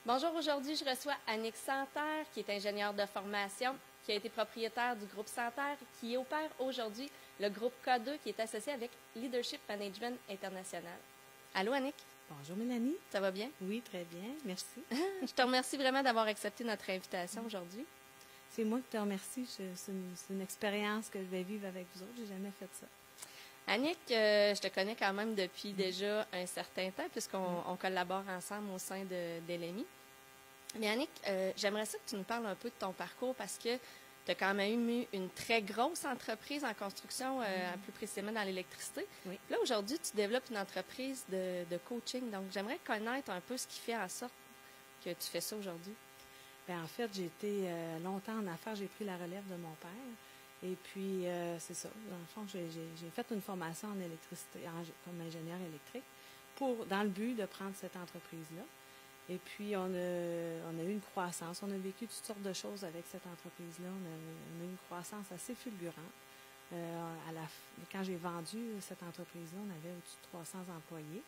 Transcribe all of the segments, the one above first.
Bonjour, aujourd'hui, je reçois Annick Santerre, qui est ingénieure de formation, qui a été propriétaire du groupe Santerre, qui opère aujourd'hui le groupe K2, qui est associé avec Leadership Management International. Allô, Annick? Bonjour, Mélanie. Ça va bien? Oui, très bien, merci. Je te remercie vraiment d'avoir accepté notre invitation aujourd'hui. C'est moi qui te remercie. C'est une expérience que je vais vivre avec vous autres. J'ai jamais fait ça. Annick, je te connais quand même depuis déjà un certain temps, puisqu'on collabore ensemble au sein de LMI. Mais Annick, j'aimerais ça que tu nous parles un peu de ton parcours parce que tu as quand même eu une très grosse entreprise en construction, plus précisément dans l'électricité. Oui. Là, aujourd'hui, tu développes une entreprise de coaching. Donc, j'aimerais connaître un peu ce qui fait en sorte que tu fais ça aujourd'hui. Bien, en fait, j'ai été longtemps en affaires. J'ai pris la relève de mon père. Et puis, c'est ça. Dans le fond, j'ai fait une formation en électricité, comme ingénieur électrique, dans le but de prendre cette entreprise-là. Et puis, on a eu une croissance. On a vécu toutes sortes de choses avec cette entreprise-là. On a eu une croissance assez fulgurante. Quand j'ai vendu cette entreprise-là, on avait au-dessus de 300 employés.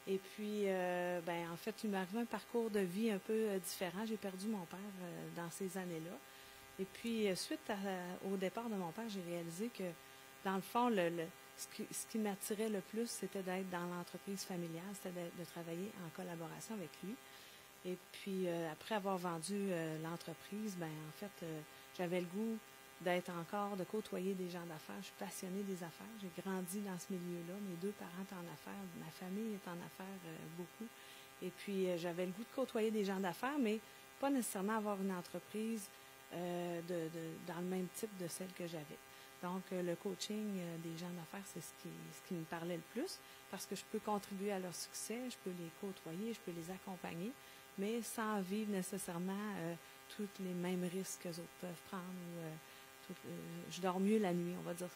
Et puis, en fait, il m'est arrivé un parcours de vie un peu différent. J'ai perdu mon père dans ces années-là. Et puis, suite au départ de mon père, j'ai réalisé que, dans le fond, ce qui m'attirait le plus, c'était d'être dans l'entreprise familiale, c'était de travailler en collaboration avec lui. Et puis, après avoir vendu l'entreprise, en fait, j'avais le goût de côtoyer des gens d'affaires. Je suis passionnée des affaires. J'ai grandi dans ce milieu-là. Mes deux parents sont en affaires. Ma famille est en affaires beaucoup. Et puis, j'avais le goût de côtoyer des gens d'affaires, mais pas nécessairement avoir une entreprise dans le même type de celle que j'avais. Donc, le coaching des gens d'affaires, c'est ce qui me parlait le plus parce que je peux contribuer à leur succès, je peux les côtoyer, je peux les accompagner, mais sans vivre nécessairement tous les mêmes risques qu'eux autres peuvent prendre. Je dors mieux la nuit, on va dire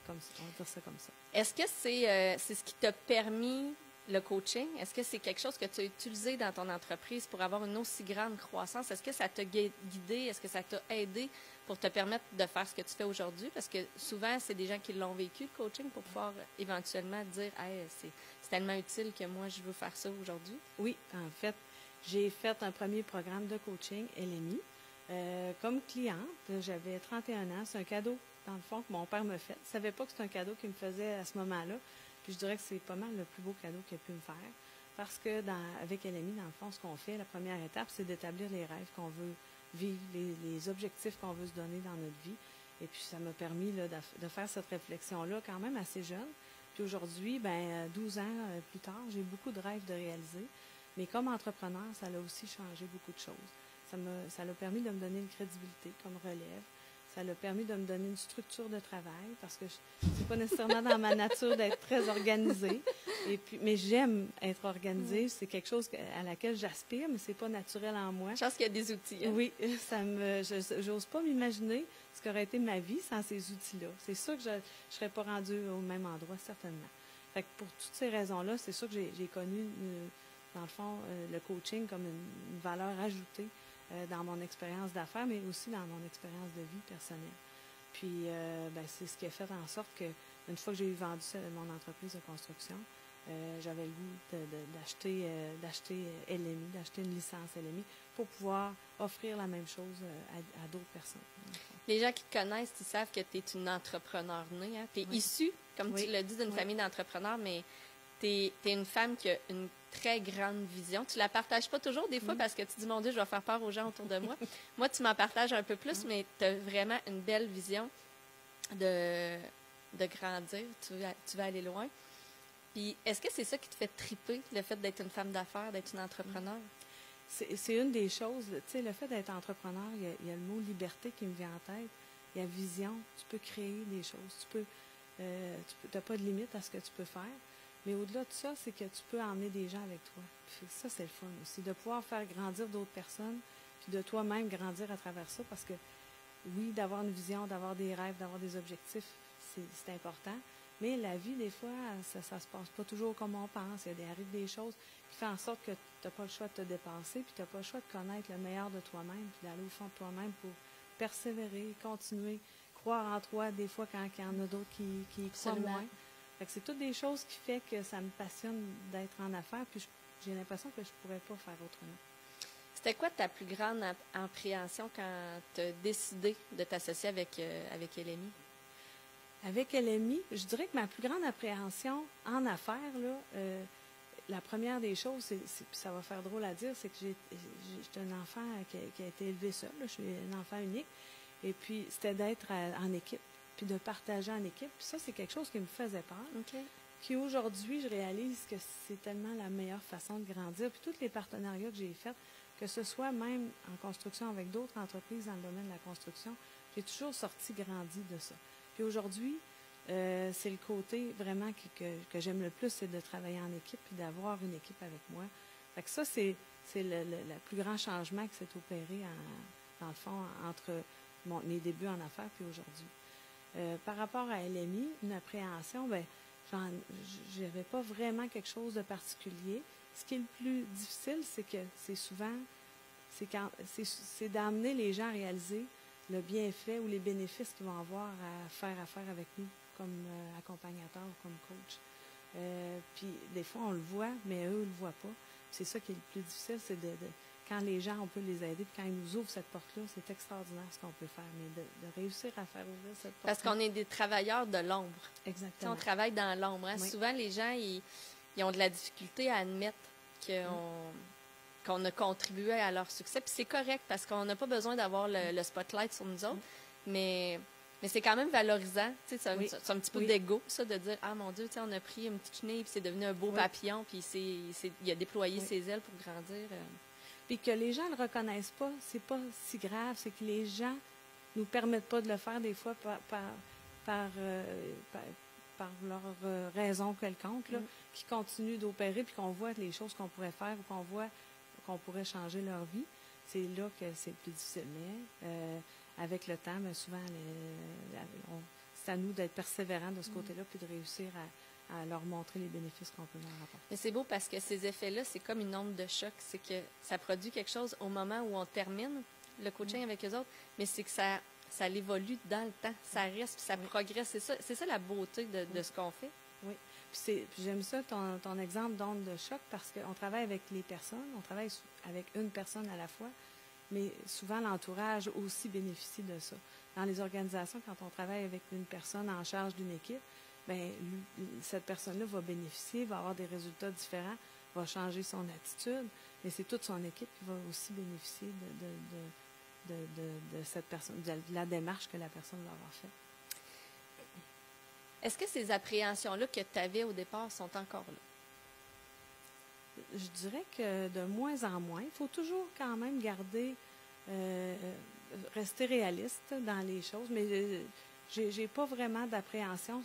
ça comme ça. Est-ce que c'est ce qui t'a permis le coaching? Est-ce que c'est quelque chose que tu as utilisé dans ton entreprise pour avoir une aussi grande croissance? Est-ce que ça t'a guidé? Est-ce que ça t'a aidé pour te permettre de faire ce que tu fais aujourd'hui? Parce que souvent, c'est des gens qui l'ont vécu, le coaching, pour pouvoir éventuellement dire hey, c'est tellement utile que moi, je veux faire ça aujourd'hui. Oui, en fait, j'ai fait un premier programme de coaching LMI. Comme cliente, j'avais 31 ans. C'est un cadeau, dans le fond, que mon père me fait. Je ne savais pas que c'était un cadeau qu'il me faisait à ce moment-là. Puis je dirais que c'est pas mal le plus beau cadeau qu'il a pu me faire. Parce que avec LMI, dans le fond, ce qu'on fait, la première étape, c'est d'établir les rêves qu'on veut vivre, les objectifs qu'on veut se donner dans notre vie. Et puis ça m'a permis là, de faire cette réflexion-là quand même assez jeune. Puis aujourd'hui, 12 ans plus tard, j'ai beaucoup de rêves de réaliser. Mais comme entrepreneur, ça a aussi changé beaucoup de choses. Ça l'a permis de me donner une crédibilité comme relève. Ça l'a permis de me donner une structure de travail parce que c'est pas nécessairement dans ma nature d'être très organisée. Mais j'aime être organisée. C'est quelque chose à laquelle j'aspire, mais c'est pas naturel en moi. Je pense qu'il y a des outils. Hein? Oui, j'ose pas m'imaginer ce qu'aurait été ma vie sans ces outils-là. C'est sûr que je serais pas rendue au même endroit, certainement. Fait que pour toutes ces raisons-là, c'est sûr que j'ai connu, dans le fond, le coaching comme une valeur ajoutée dans mon expérience d'affaires, mais aussi dans mon expérience de vie personnelle. Puis, c'est ce qui a fait en sorte que, une fois que j'ai vendu mon entreprise de construction, j'avais le goût d'acheter LMI, d'acheter une licence LMI pour pouvoir offrir la même chose à d'autres personnes. Les gens qui te connaissent, ils savent que tu es une entrepreneur née. Hein? Tu es issue, comme tu l'as dit, d'une famille d'entrepreneurs, mais tu es une femme qui a une très grande vision. Tu la partages pas toujours des fois parce que tu dis, mon Dieu, je vais faire peur aux gens autour de moi. Moi, tu m'en partages un peu plus, mais tu as vraiment une belle vision de grandir. Tu vas aller loin. Puis, est-ce que c'est ça qui te fait triper, le fait d'être une femme d'affaires, d'être une entrepreneur? C'est une des choses. Tu sais, le fait d'être entrepreneur, il y a le mot liberté qui me vient en tête. Il y a vision. Tu peux créer des choses. Tu n'as pas de limite à ce que tu peux faire. Mais au-delà de ça, c'est que tu peux emmener des gens avec toi. Puis ça, c'est le fun aussi, de pouvoir faire grandir d'autres personnes, puis de toi-même grandir à travers ça, parce que, oui, d'avoir une vision, d'avoir des rêves, d'avoir des objectifs, c'est important, mais la vie, des fois, ça se passe pas toujours comme on pense. Il arrive des choses qui font en sorte que tu n'as pas le choix de te dépasser, puis tu n'as pas le choix de connaître le meilleur de toi-même, puis d'aller au fond de toi-même pour persévérer, continuer, croire en toi, des fois, quand il y en a d'autres qui croient moins. Fait que c'est toutes des choses qui font que ça me passionne d'être en affaires, puis j'ai l'impression que je ne pourrais pas faire autrement. C'est C'était quoi ta plus grande appréhension quand tu as décidé de t'associer avec LMI? Avec LMI, je dirais que ma plus grande appréhension en affaires, là, la première des choses, ça va faire drôle à dire, c'est que j'étais un enfant qui a été élevé seul. Là, je suis un enfant unique. Et puis, c'était d'être en équipe, puis de partager en équipe. Puis ça, c'est quelque chose qui me faisait peur. OK. Puis aujourd'hui, je réalise que c'est tellement la meilleure façon de grandir. Puis tous les partenariats que j'ai faits, que ce soit même en construction avec d'autres entreprises dans le domaine de la construction, j'ai toujours sorti grandi de ça. Puis aujourd'hui, c'est le côté vraiment que j'aime le plus, c'est de travailler en équipe et d'avoir une équipe avec moi. Fait que ça, c'est le plus grand changement qui s'est opéré, dans le fond, entre mes débuts en affaires puis aujourd'hui. Par rapport à LMI, une appréhension, bien, je n'avais pas vraiment quelque chose de particulier. Ce qui est le plus difficile, c'est que c'est souvent, c'est d'amener les gens à réaliser le bienfait ou les bénéfices qu'ils vont avoir à faire affaire avec nous comme accompagnateur ou comme coach. Puis des fois, on le voit, mais eux ne le voient pas. C'est ça qui est le plus difficile, c'est quand les gens, on peut les aider, puis quand ils nous ouvrent cette porte-là, c'est extraordinaire ce qu'on peut faire, mais de réussir à faire ouvrir cette porte-là. Parce qu'on est des travailleurs de l'ombre. Exactement. T'sais, on travaille dans l'ombre. Hein? Oui. Souvent, les gens, ils ont de la difficulté à admettre qu'on a contribué à leur succès. Puis c'est correct, parce qu'on n'a pas besoin d'avoir le spotlight sur nous autres, mais c'est quand même valorisant. C'est un petit peu d'ego, ça, de dire « Ah, mon Dieu, on a pris une petite chenille, puis c'est devenu un beau papillon, puis il a déployé ses ailes pour grandir. » Puis que les gens ne le reconnaissent pas, c'est pas si grave. C'est que les gens nous permettent pas de le faire des fois par leur raison quelconque, là, qui continuent d'opérer, puis qu'on voit les choses qu'on pourrait faire ou qu'on voit qu'on pourrait changer leur vie. C'est là que c'est le plus difficile. Mais avec le temps, bien souvent, c'est à nous d'être persévérants de ce côté-là, puis de réussir à leur montrer les bénéfices qu'on peut leur apporter. Mais c'est beau parce que ces effets-là, c'est comme une onde de choc. C'est que ça produit quelque chose au moment où on termine le coaching avec eux autres, mais c'est que ça évolue dans le temps. Ça reste, puis ça progresse. C'est ça la beauté de ce qu'on fait. Oui. Puis j'aime ça, ton exemple d'onde de choc, parce qu'on travaille avec les personnes, on travaille avec une personne à la fois, mais souvent l'entourage aussi bénéficie de ça. Dans les organisations, quand on travaille avec une personne en charge d'une équipe, bien, cette personne-là va bénéficier, va avoir des résultats différents, va changer son attitude, mais c'est toute son équipe qui va aussi bénéficier de cette personne, de la démarche que la personne va avoir faite. Est-ce que ces appréhensions-là que tu avais au départ sont encore là? Je dirais que de moins en moins. Il faut toujours quand même garder, rester réaliste dans les choses, mais j'ai pas vraiment d'appréhension.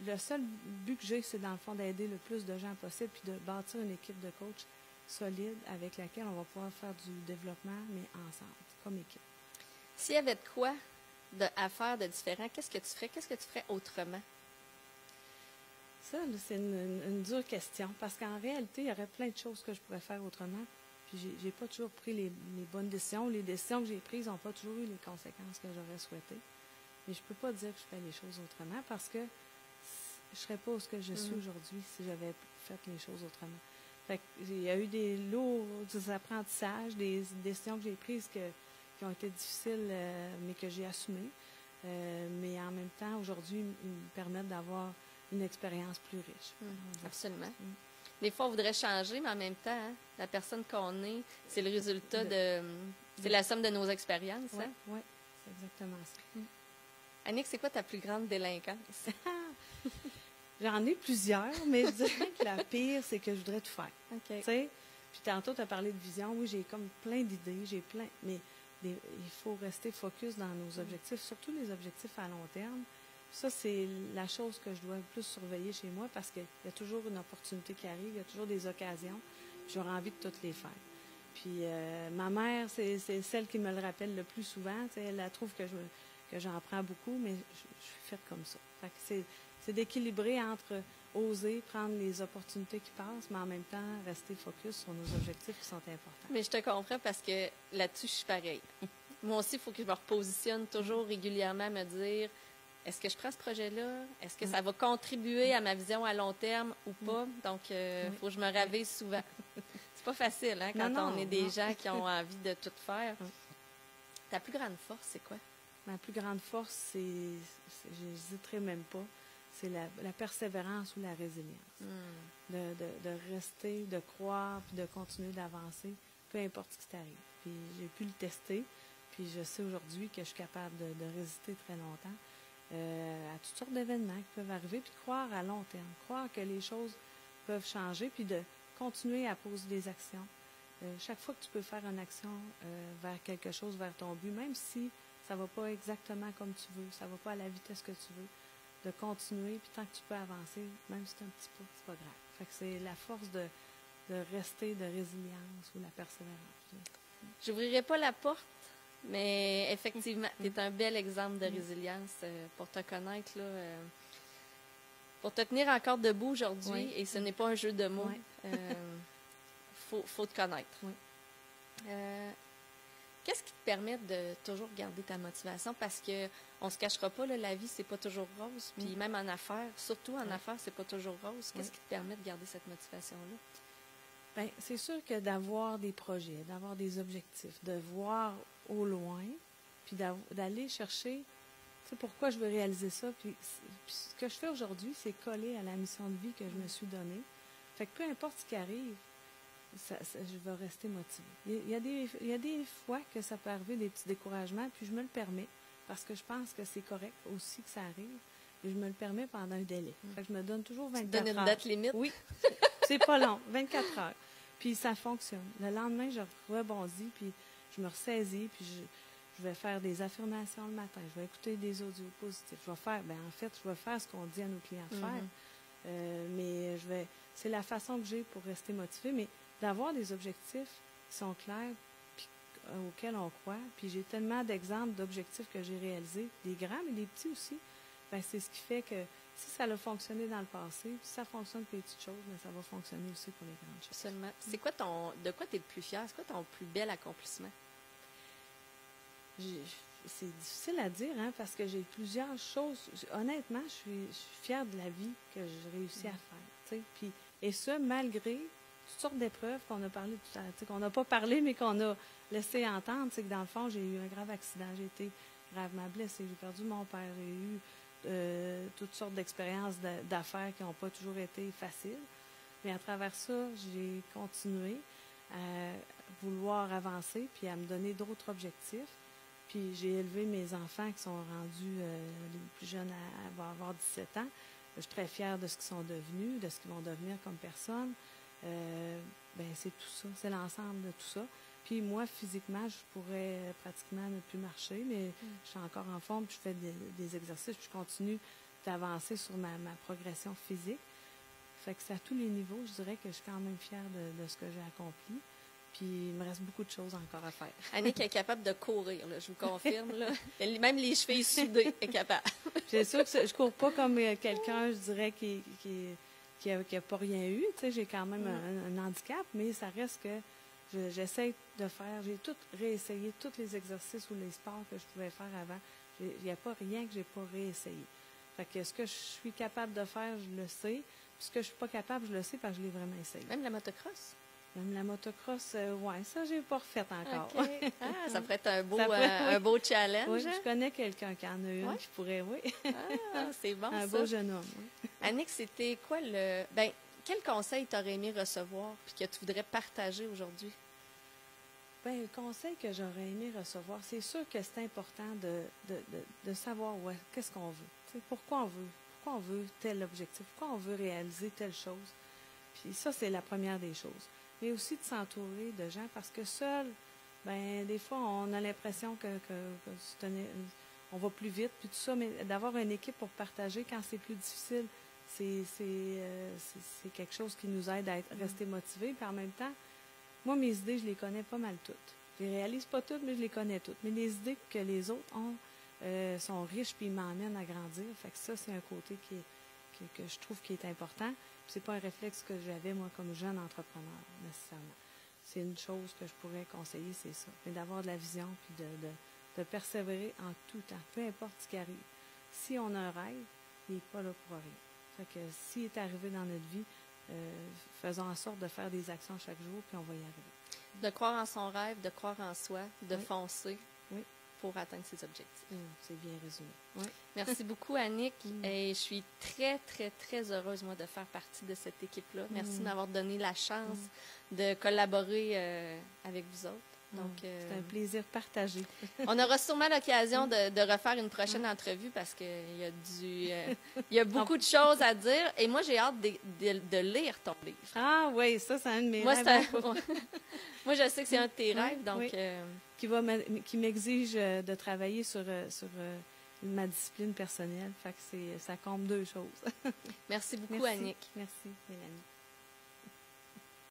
Le seul but que j'ai, c'est dans le fond d'aider le plus de gens possible, puis de bâtir une équipe de coachs solide avec laquelle on va pouvoir faire du développement, mais ensemble, comme équipe. S'il y avait de quoi à faire de différent, qu'est-ce que tu ferais? Qu'est-ce que tu ferais autrement? Ça, c'est une dure question, parce qu'en réalité, il y aurait plein de choses que je pourrais faire autrement, puis j'ai pas toujours pris les bonnes décisions. Les décisions que j'ai prises n'ont pas toujours eu les conséquences que j'aurais souhaitées. Mais je peux pas dire que je fais les choses autrement, parce que je serais pas où ce que je suis aujourd'hui si j'avais fait les choses autrement. Fait que il y a eu des lourds apprentissages, des décisions que j'ai prises qui ont été difficiles, mais que j'ai assumées. Mais en même temps, aujourd'hui, ils me permettent d'avoir une expérience plus riche. Absolument. Des fois, on voudrait changer, mais en même temps, hein, la personne qu'on est, c'est le résultat c'est la somme de nos expériences. Oui, hein? Ouais, c'est exactement ça. Annick, c'est quoi ta plus grande délinquance? J'en ai plusieurs, mais je dirais que la pire, c'est que je voudrais tout faire. Okay. Tu sais? Puis tantôt, tu as parlé de vision. Oui, j'ai comme plein d'idées, mais il faut rester focus dans nos objectifs, surtout les objectifs à long terme. Ça, c'est la chose que je dois le plus surveiller chez moi, parce qu'il y a toujours une opportunité qui arrive, il y a toujours des occasions. J'aurais envie de toutes les faire. Puis ma mère, c'est celle qui me le rappelle le plus souvent. Elle trouve que j'en prends beaucoup, mais je suis faite comme ça. Fait que c'est d'équilibrer entre oser prendre les opportunités qui passent, mais en même temps rester focus sur nos objectifs qui sont importants. Mais je te comprends, parce que là-dessus, je suis pareille. Moi aussi, il faut que je me repositionne toujours régulièrement à me dire, est-ce que je prends ce projet-là? Est-ce que ça va contribuer à ma vision à long terme ou pas? Donc, il faut que je me ravise souvent. C'est pas facile, hein, quand Non, on est des non. gens qui ont envie de tout faire. Oui. Ta plus grande force, c'est quoi? Ma plus grande force, je n'hésiterai même pas, c'est la persévérance ou la résilience. De rester, de croire, puis de continuer d'avancer, peu importe ce qui t'arrive. Puis j'ai pu le tester, puis je sais aujourd'hui que je suis capable de résister très longtemps à toutes sortes d'événements qui peuvent arriver, puis de croire à long terme, croire que les choses peuvent changer, puis de continuer à poser des actions. Chaque fois que tu peux faire une action vers quelque chose, vers ton but, même si ça ne va pas exactement comme tu veux, ça ne va pas à la vitesse que tu veux, de continuer, puis tant que tu peux avancer, même si c'est un petit peu, c'est pas grave. Fait que c'est la force de rester, de résilience ou la persévérance. J'ouvrirai pas la porte, mais effectivement, tu es un bel exemple de résilience pour te connaître, là, pour te tenir encore debout aujourd'hui, et ce n'est pas un jeu de mots. Faut te connaître. Oui. Qu'est-ce qui te permet de toujours garder ta motivation? Parce que on se cachera pas, là, la vie, c'est pas toujours rose. Puis même en affaires, surtout en affaires, c'est pas toujours rose. Qu'est-ce qui te permet de garder cette motivation-là? Bien, c'est sûr que d'avoir des projets, d'avoir des objectifs, de voir au loin, puis d'aller chercher, tu sais, pourquoi je veux réaliser ça. Puis ce que je fais aujourd'hui, c'est coller à la mission de vie que je me suis donnée. Fait que peu importe ce qui arrive, je vais rester motivée. Il y a des fois que ça peut arriver des petits découragements, puis je me le permets, parce que je pense que c'est correct aussi que ça arrive, et je me le permets pendant un délai. Fait que je me donne toujours 24 heures. Tu donnes une date limite? Oui, c'est pas long, 24 heures. Puis ça fonctionne. Le lendemain, je rebondis, puis je me ressaisis, puis je vais faire des affirmations le matin, je vais écouter des audios positifs. Je vais faire ce qu'on dit à nos clients de faire, mais c'est la façon que j'ai pour rester motivée, mais d'avoir des objectifs qui sont clairs, puis auxquels on croit. Puis j'ai tellement d'exemples d'objectifs que j'ai réalisés, des grands, mais des petits aussi. Bien, c'est ce qui fait que si ça a fonctionné dans le passé, si ça fonctionne pour les petites choses, bien, ça va fonctionner aussi pour les grandes choses. Absolument. C'est quoi de quoi tu es le plus fier? C'est quoi ton plus bel accomplissement? C'est difficile à dire, hein, parce que j'ai plusieurs choses. Honnêtement, je suis fière de la vie que j'ai réussi à faire. Puis, et ça, malgré toutes sortes d'épreuves qu'on a parlé tout à l'heure, qu'on n'a pas parlé, mais qu'on a laissé entendre. C'est que dans le fond, j'ai eu un grave accident, j'ai été gravement blessée, j'ai perdu mon père, j'ai eu toutes sortes d'expériences d'affaires qui n'ont pas toujours été faciles. Mais à travers ça, j'ai continué à vouloir avancer, puis à me donner d'autres objectifs. Puis j'ai élevé mes enfants qui sont rendus, les plus jeunes vont avoir 17 ans. Je suis très fière de ce qu'ils sont devenus, de ce qu'ils vont devenir comme personnes. C'est tout ça, c'est l'ensemble de tout ça. Puis moi, physiquement, je pourrais pratiquement ne plus marcher, mais je suis encore en forme, puis je fais des exercices, puis je continue d'avancer sur ma progression physique. Fait que c'est à tous les niveaux, je dirais que je suis quand même fière de ce que j'ai accompli. Puis il me reste beaucoup de choses encore à faire. Annick est capable de courir, là, je vous confirme. Là. Même les chevilles soudées est capable. C'est sûr que je cours pas comme quelqu'un, je dirais, qui a pas rien eu. Tu sais, j'ai quand même un handicap, mais ça reste que j'essaie de faire. J'ai tout réessayé, tous les exercices ou les sports que je pouvais faire avant. Il n'y a pas rien que j'ai pas réessayé. Fait que ce que je suis capable de faire, je le sais. Puis ce que je suis pas capable, je le sais parce que je l'ai vraiment essayé. Même la motocross? Même la motocross, oui, ça, j'ai pas refait encore. Okay. Ah, ça pourrait être un beau challenge. Oui, je connais quelqu'un qui en a une qui pourrait, oui. Ah, c'est bon, un beau jeune homme, oui. Annick, c'était quoi quel conseil t'aurais aimé recevoir puis que tu voudrais partager aujourd'hui? Bien, le conseil que j'aurais aimé recevoir, c'est sûr que c'est important de savoir qu'est-ce qu'on veut. T'sais, pourquoi on veut tel objectif, pourquoi on veut réaliser telle chose. Puis ça, c'est la première des choses. Mais aussi de s'entourer de gens, parce que seul, des fois, on a l'impression que on va plus vite, puis tout ça, mais d'avoir une équipe pour partager quand c'est plus difficile, c'est quelque chose qui nous aide à rester motivés. Puis en même temps, moi, mes idées, je les connais pas mal toutes. Je les réalise pas toutes, mais je les connais toutes. Mais les idées que les autres ont sont riches, puis ils m'emmènent à grandir. Fait que ça, c'est un côté que je trouve qui est important. C'est pas un réflexe que j'avais, moi, comme jeune entrepreneur, nécessairement. C'est une chose que je pourrais conseiller, c'est ça. Mais d'avoir de la vision, puis de persévérer en tout temps, peu importe ce qui arrive. Si on a un rêve, il n'est pas là pour rien. Fait que s'il est arrivé dans notre vie, faisons en sorte de faire des actions chaque jour, puis on va y arriver. De croire en son rêve, de croire en soi, de foncer Oui. pour atteindre ses objectifs. C'est bien résumé. Oui. Merci beaucoup, Annick. Et je suis très, très, très heureuse, moi, de faire partie de cette équipe-là. Merci de m'avoir donné la chance de collaborer avec vous autres. Donc, c'est un plaisir partagé. On aura sûrement l'occasion de refaire une prochaine entrevue parce qu'il y a beaucoup de choses à dire. Et moi, j'ai hâte de lire ton livre. Ah oui, ça, c'est un de mes rêves. Moi, je sais que c'est un de tes rêves. Donc, qui m'exige de travailler sur ma discipline personnelle. Fait que ça comble deux choses. Merci beaucoup, Annick. Merci, Mélanie.